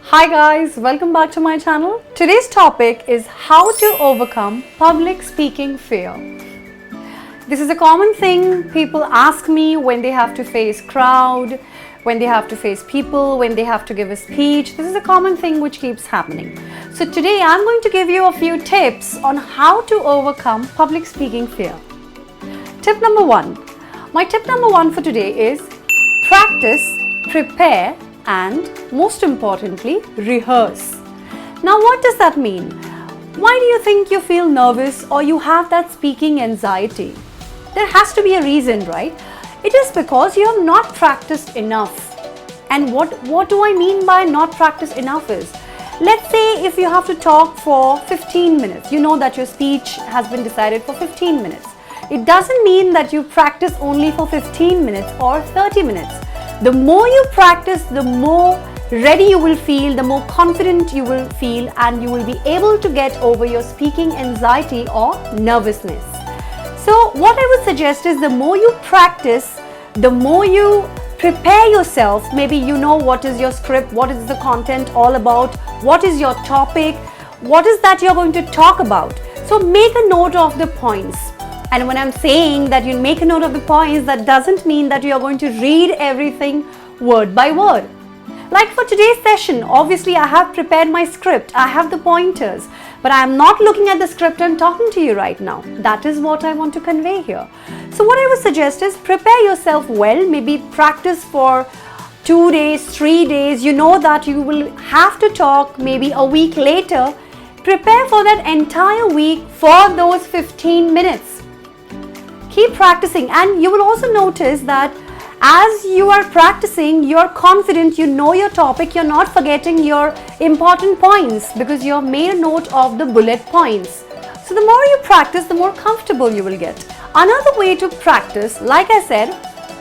Hi guys, welcome back to my channel. Today's topic is how to overcome public speaking fear. This is a common thing people ask me when they have to face crowd, when they have to face people, when they have to give a speech. This is a common thing which keeps happening. So today I'm going to give you a few tips on how to overcome public speaking fear. Tip number one. My tip number one for today is practice, prepare, and most importantly, rehearse. Now, what does that mean? Why do you think you feel nervous or you have that speaking anxiety? There has to be a reason, right? It is because you have not practiced enough. And what do I mean by not practiced enough is, let's say if you have to talk for 15 minutes, you know that your speech has been decided for 15 minutes. It doesn't mean that you practice only for 15 minutes or 30 minutes. The more you practice, the more ready you will feel, the more confident you will feel, and you will be able to get over your speaking anxiety or nervousness. So what I would suggest is the more you practice, the more you prepare yourself. Maybe you know what is your script, what is the content all about, what is your topic, what is that you're going to talk about. So make a note of the points. And when I'm saying that you make a note of the points, that doesn't mean that you're going to read everything word by word. Like for today's session, obviously I have prepared my script, I have the pointers, but I am not looking at the script and talking to you right now. That is what I want to convey here. So what I would suggest is prepare yourself well, maybe practice for 2 days, 3 days. You know that you will have to talk maybe a week later. Prepare for that entire week for those 15 minutes. Keep practicing, and you will also notice that as you are practicing, you're confident, you know your topic, you're not forgetting your important points because you've made a note of the bullet points. So the more you practice, the more comfortable you will get. Another way to practice, like I said,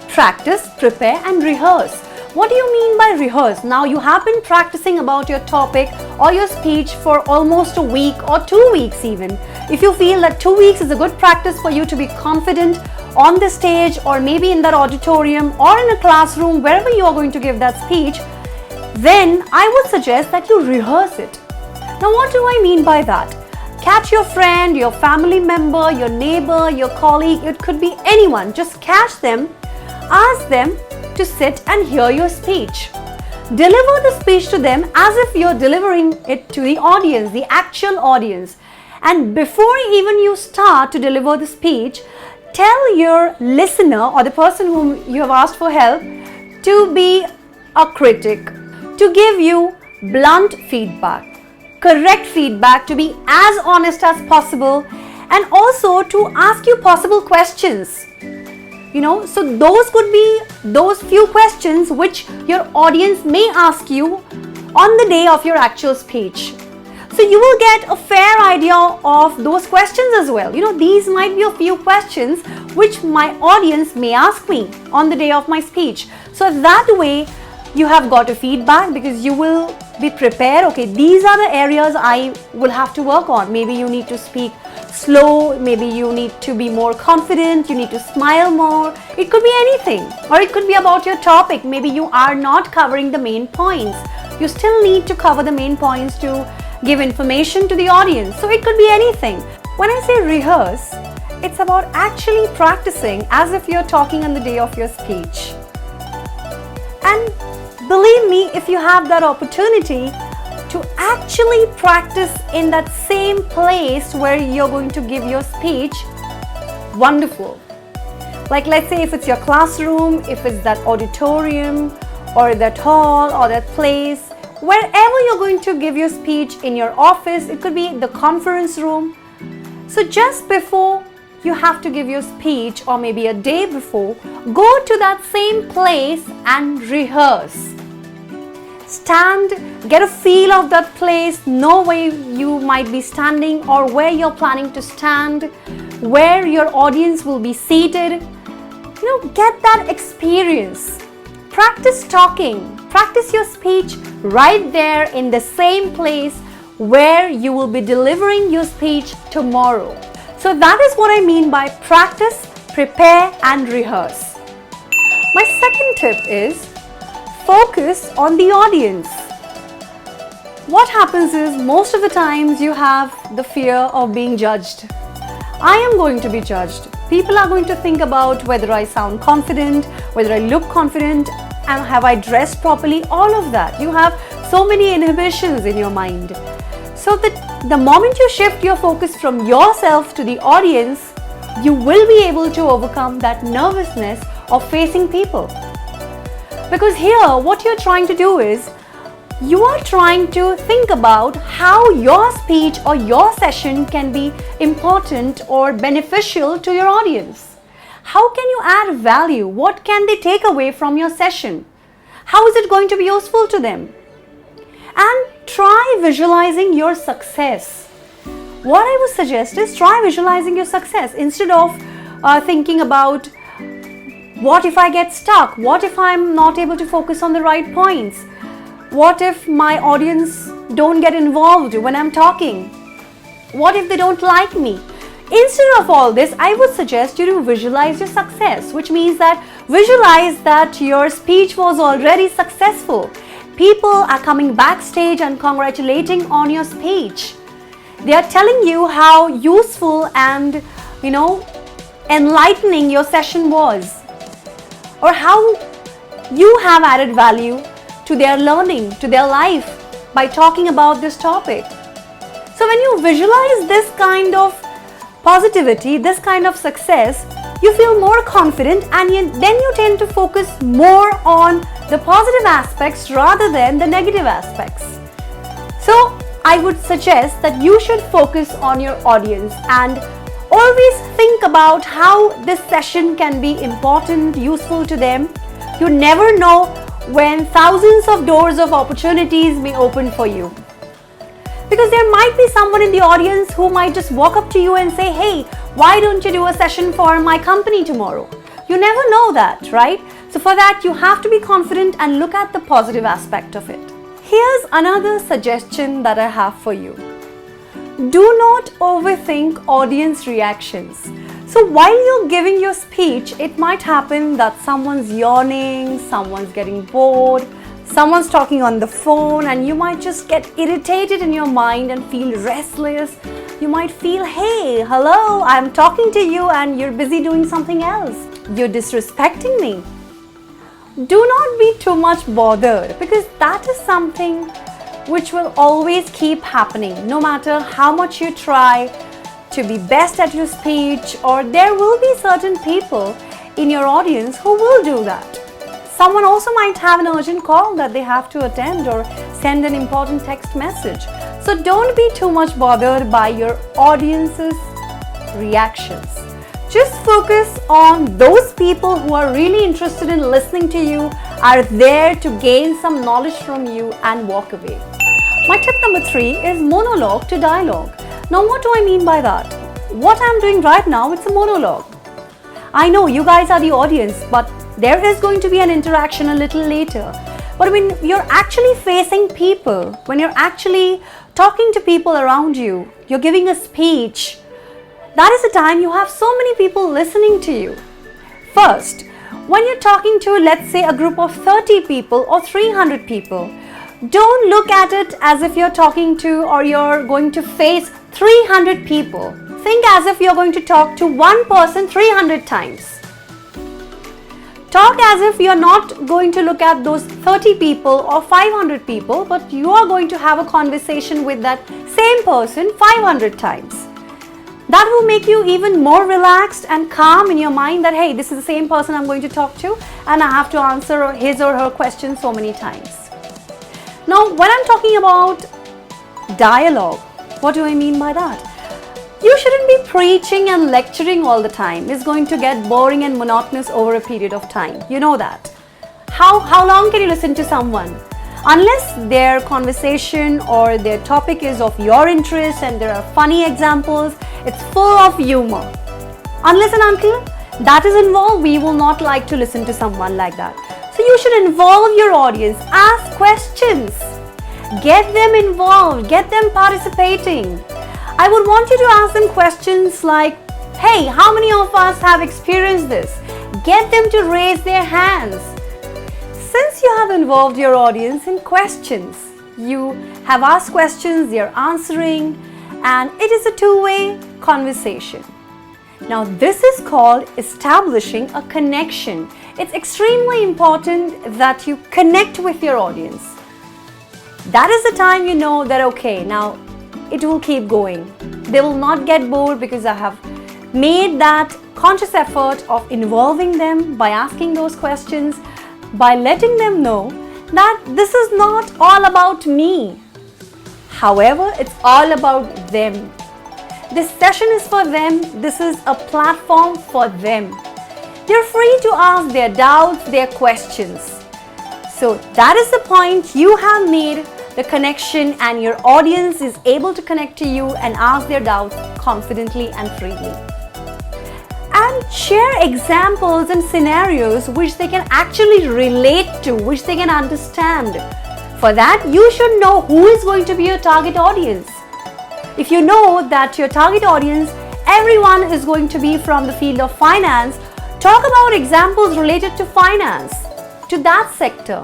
practice, prepare, and rehearse. What do you mean by rehearse? Now you have been practicing about your topic or your speech for almost a week or 2 weeks even. If you feel that 2 weeks is a good practice for you to be confident on the stage or maybe in that auditorium or in a classroom, wherever you are going to give that speech, then I would suggest that you rehearse it. Now what do I mean by that? Catch your friend, your family member, your neighbor, your colleague, it could be anyone. Just catch them, ask them to sit and hear your speech. Deliver the speech to them as if you're delivering it to the audience, the actual audience. And before even you start to deliver the speech, tell your listener or the person whom you have asked for help to be a critic, to give you blunt feedback, correct feedback, to be as honest as possible, and also to ask you possible questions. So those could be those few questions which your audience may ask you on the day of your actual speech. So you will get a fair idea of those questions as well. These might be a few questions which my audience may ask me on the day of my speech. So that way you have got a feedback because you will be prepared. Okay, these are the areas I will have to work on. Maybe you need to speak slow, maybe you need to be more confident, you need to smile more. It could be anything, or it could be about your topic. Maybe you are not covering the main points. You still need to cover the main points to give information to the audience. So it could be anything. When I say rehearse, it's about actually practicing as if you're talking on the day of your speech. And believe me, if you have that opportunity to actually practice in that same place where you're going to give your speech, wonderful. Like let's say if it's your classroom, if it's that auditorium or that hall or that place, wherever you're going to give your speech, in your office, it could be the conference room. So just before you have to give your speech or maybe a day before, go to that same place and rehearse. Stand, get a feel of that place, know where you might be standing or where you're planning to stand, where your audience will be seated. Get that experience. Practice talking, practice your speech right there in the same place where you will be delivering your speech tomorrow. So that is what I mean by practice, prepare, and rehearse. My second tip is focus on the audience. happens is most of the times you have the fear of being judged. I am going to be judged. People are going to think about whether I sound confident, whether I look confident, and have I dressed properly, all of that. You have so many inhibitions in your mind. So that the moment you shift your focus from yourself to the audience, you will be able to overcome that nervousness of facing people. Because here, what you're trying to do is, you are trying to think about how your speech or your session can be important or beneficial to your audience. How can you add value? What can they take away from your session? How is it going to be useful to them? And try visualizing your success. What I would suggest is try visualizing your success instead of thinking about what if I get stuck? What if I'm not able to focus on the right points? What if my audience don't get involved when I'm talking? What if they don't like me? Instead of all this, I would suggest you to visualize your success, which means that visualize that your speech was already successful. People are coming backstage and congratulating on your speech. They are telling you how useful and, enlightening your session was, or how you have added value to their learning, to their life by talking about this topic. So when you visualize this kind of positivity, this kind of success, you feel more confident, and then you tend to focus more on the positive aspects rather than the negative aspects. So I would suggest that you should focus on your audience and always think about how this session can be important, useful to them. You never know when thousands of doors of opportunities may open for you. Because there might be someone in the audience who might just walk up to you and say, hey, why don't you do a session for my company tomorrow? You never know that, right? So for that, you have to be confident and look at the positive aspect of it. Here's another suggestion that I have for you. Do not overthink audience reactions. So while you're giving your speech, it might happen that someone's yawning, someone's getting bored, someone's talking on the phone, and you might just get irritated in your mind and feel restless. You might feel, hey, hello, I'm talking to you and you're busy doing something else. You're disrespecting me. Do not be too much bothered, because that is something which will always keep happening no matter how much you try to be best at your speech, or there will be certain people in your audience who will do that. Someone also might have an urgent call that they have to attend or send an important text message. So don't be too much bothered by your audience's reactions. Just focus on those people who are really interested in listening to you, are there to gain some knowledge from you and walk away. My tip number 3 is monologue to dialogue. Now what do I mean by that? What I'm doing right now, it's a monologue. I know you guys are the audience, but there is going to be an interaction a little later. But when you're actually facing people, when you're actually talking to people around you, you're giving a speech, that is the time you have so many people listening to you. First, when you're talking to, let's say, a group of 30 people or 300 people, don't look at it as if you're talking to or you're going to face 300 people. Think as if you're going to talk to one person 300 times. Talk as if you're not going to look at those 30 people or 500 people, but you are going to have a conversation with that same person 500 times. That will make you even more relaxed and calm in your mind that, hey, this is the same person I'm going to talk to and I have to answer his or her question so many times. Now, when I'm talking about dialogue, what do I mean by that? You shouldn't be preaching and lecturing all the time. It's going to get boring and monotonous over a period of time. You know that. How long can you listen to someone? Unless their conversation or their topic is of your interest and there are funny examples, it's full of humor. Unless and until that is involved, we will not like to listen to someone like that. So you should involve your audience. Ask questions. Get them involved. Get them participating. I would want you to ask them questions like, hey, how many of us have experienced this? Get them to raise their hands. Since you have involved your audience in questions, You have asked questions, they're answering, and it is a two-way conversation. Now, this is called establishing a connection. It's extremely important that you connect with your audience. That is the time you know that, okay, now it will keep going. They will not get bored because I have made that conscious effort of involving them by asking those questions, by letting them know that this is not all about me. However, it's all about them. This session is for them. This is a platform for them. They're free to ask their doubts, their questions. So that is the point. You have made the connection and your audience is able to connect to you and ask their doubts confidently and freely. And share examples and scenarios which they can actually relate to, which they can understand. For that, you should know who is going to be your target audience. If you know that your target audience, everyone is going to be from the field of finance, talk about examples related to finance, to that sector.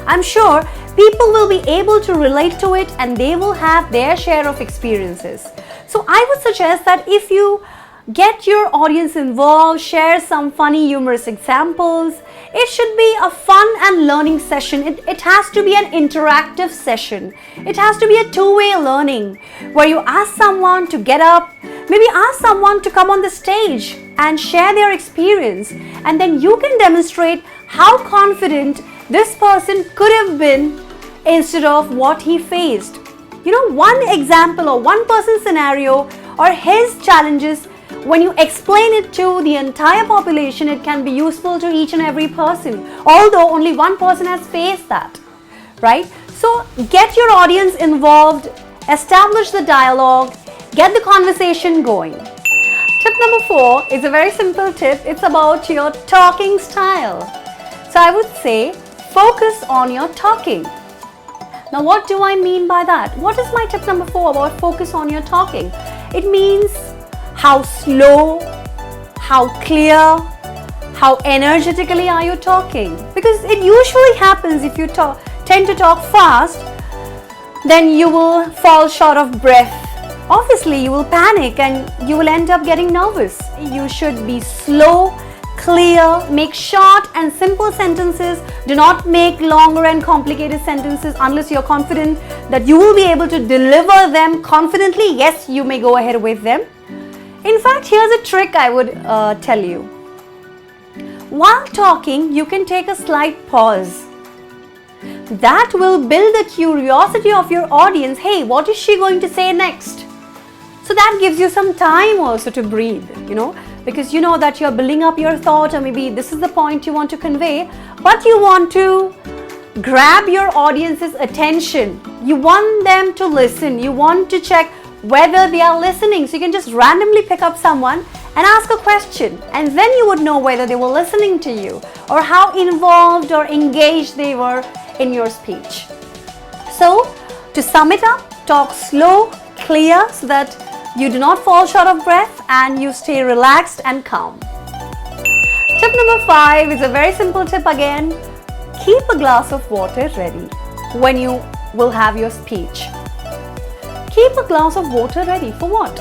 I'm sure people will be able to relate to it and they will have their share of experiences. So I would suggest that if you get your audience involved, share some funny, humorous examples. It should be a fun and learning session. It has to be an interactive session. It has to be a two-way learning where you ask someone to get up, maybe ask someone to come on the stage and share their experience. And then you can demonstrate how confident this person could have been instead of what he faced. You know, one example or one person scenario or his challenges, when you explain it to the entire population, it can be useful to each and every person, although only one person has faced that, right? So get your audience involved, establish the dialogue, get the conversation going. Tip number 4 is a very simple tip. It's about your talking style. So I would say focus on your talking. Now, what do I mean by that? What is my tip number 4 about focus on your talking? It means how slow, how clear, how energetically are you talking? Because it usually happens if you tend to talk fast, then you will fall short of breath. Obviously, you will panic and you will end up getting nervous. You should be slow, clear, make short and simple sentences. Do not make longer and complicated sentences unless you're confident that you will be able to deliver them confidently. Yes, you may go ahead with them. In fact, here's a trick I would tell you. While talking, you can take a slight pause. That will build the curiosity of your audience. Hey, what is she going to say next? So that gives you some time also to breathe, because you know that you're building up your thought, or maybe this is the point you want to convey, but you want to grab your audience's attention. You want them to listen. You want to check whether they are listening. So you can just randomly pick up someone and ask a question, and then you would know whether they were listening to you or how involved or engaged they were in your speech. So to sum it up, talk slow, clear, so that you do not fall short of breath and you stay relaxed and calm. Tip number 5 is a very simple tip again. Keep a glass of water ready when you will have your speech. Keep a glass of water ready for what?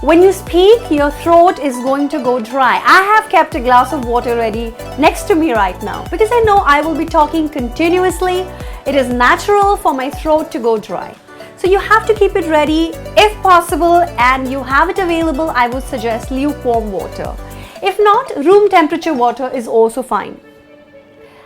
When you speak, your throat is going to go dry. I have kept a glass of water ready next to me right now because I know I will be talking continuously. It is natural for my throat to go dry. So you have to keep it ready if possible, and you have it available. I would suggest lukewarm water. If not, room temperature water is also fine.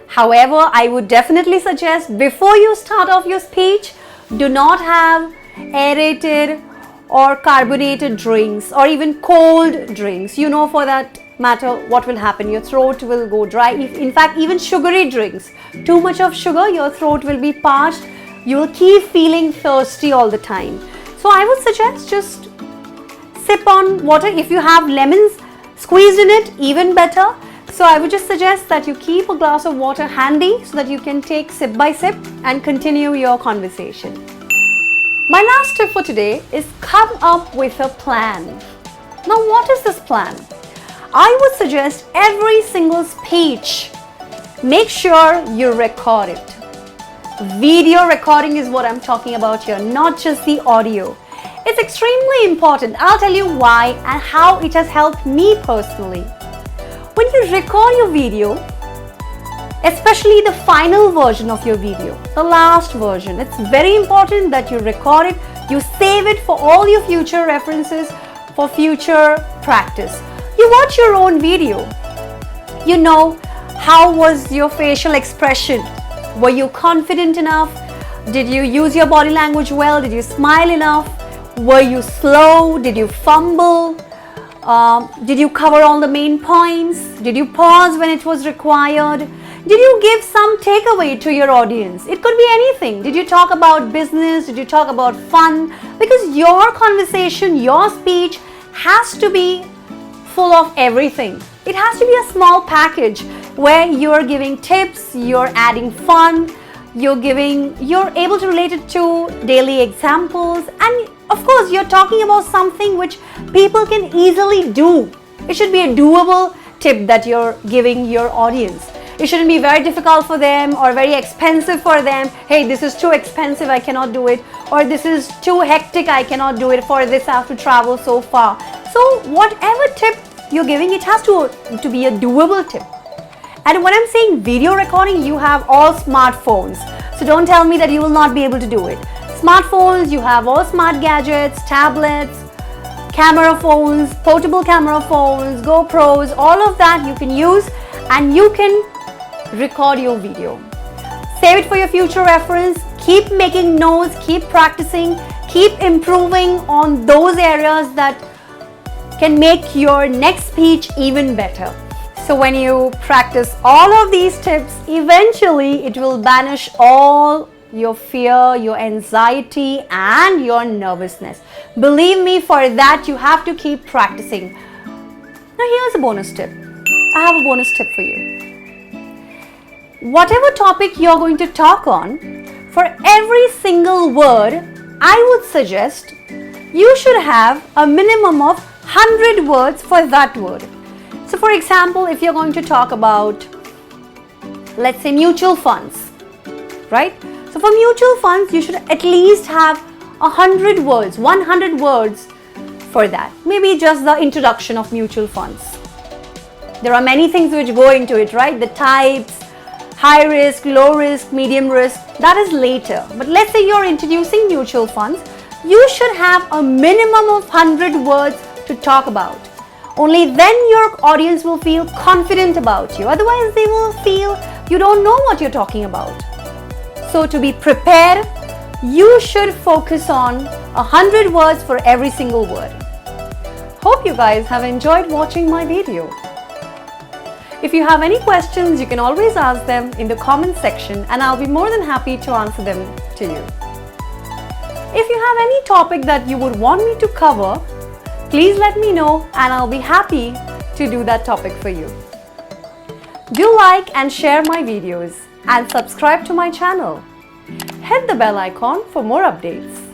However, I would definitely suggest before you start off your speech, do not have aerated or carbonated drinks or even cold drinks. For that matter what will happen. Your throat will go dry. In fact, even sugary drinks. Too much of sugar, your throat will be parched. You will keep feeling thirsty all the time. So I would suggest just sip on water. If you have lemons squeezed in it, even better. So I would just suggest that you keep a glass of water handy so that you can take sip by sip and continue your conversation. My last tip for today is come up with a plan. Now, what is this plan? I would suggest every single speech, make sure you record it. Video recording is what I'm talking about here, not just the audio. It's extremely important. I'll tell you why and how it has helped me personally. When you record your video, especially the final version of your video, the last version, it's very important that you record it, you save it for all your future references, for future practice. You watch your own video. You know, how was your facial expression? Were you confident enough? Did you use your body language well? Did you smile enough? Were you slow? Did you fumble? Did you cover all the main points? Did you pause when it was required? Did you give some takeaway to your audience? It could be anything. Did you talk about business? Did you talk about fun? Because your conversation, your speech has to be full of everything. It has to be a small package where you're giving tips, you're adding fun, you're able to relate it to daily examples, and of course you're talking about something which people can easily do. It should be a doable tip that you're giving your audience. It shouldn't be very difficult for them or very expensive for them. Hey, this is too expensive, I cannot do it. Or this is too hectic, I cannot do it. For this, I have to travel so far. So whatever tip you're giving, it has to be a doable tip. And when I'm saying video recording, you have all smartphones. So don't tell me that you will not be able to do it. Smartphones, you have all smart gadgets, tablets, camera phones, portable camera phones, GoPros, all of that you can use and you can record your video. Save it for your future reference. Keep making notes, keep practicing, keep improving on those areas that can make your next speech even better. So when you practice all of these tips, eventually it will banish all your fear, your anxiety and your nervousness. Believe me, for that you have to keep practicing. Now here's a bonus tip. I have a bonus tip for you. Whatever topic you're going to talk on, for every single word, I would suggest you should have a minimum of 100 words for that word. So for example, if you're going to talk about, let's say, mutual funds, right? So for mutual funds, you should at least have 100 words, 100 words for that. Maybe just the introduction of mutual funds. There are many things which go into it, right? The types, high risk, low risk, medium risk, that is later. But let's say you're introducing mutual funds, you should have a minimum of 100 words to talk about. Only then your audience will feel confident about you. Otherwise, they will feel you don't know what you're talking about. So to be prepared, you should focus on 100 words for every single word. Hope you guys have enjoyed watching my video. If you have any questions, you can always ask them in the comment section and I'll be more than happy to answer them to you. If you have any topic that you would want me to cover, please let me know and I'll be happy to do that topic for you. Do like and share my videos and subscribe to my channel. Hit the bell icon for more updates.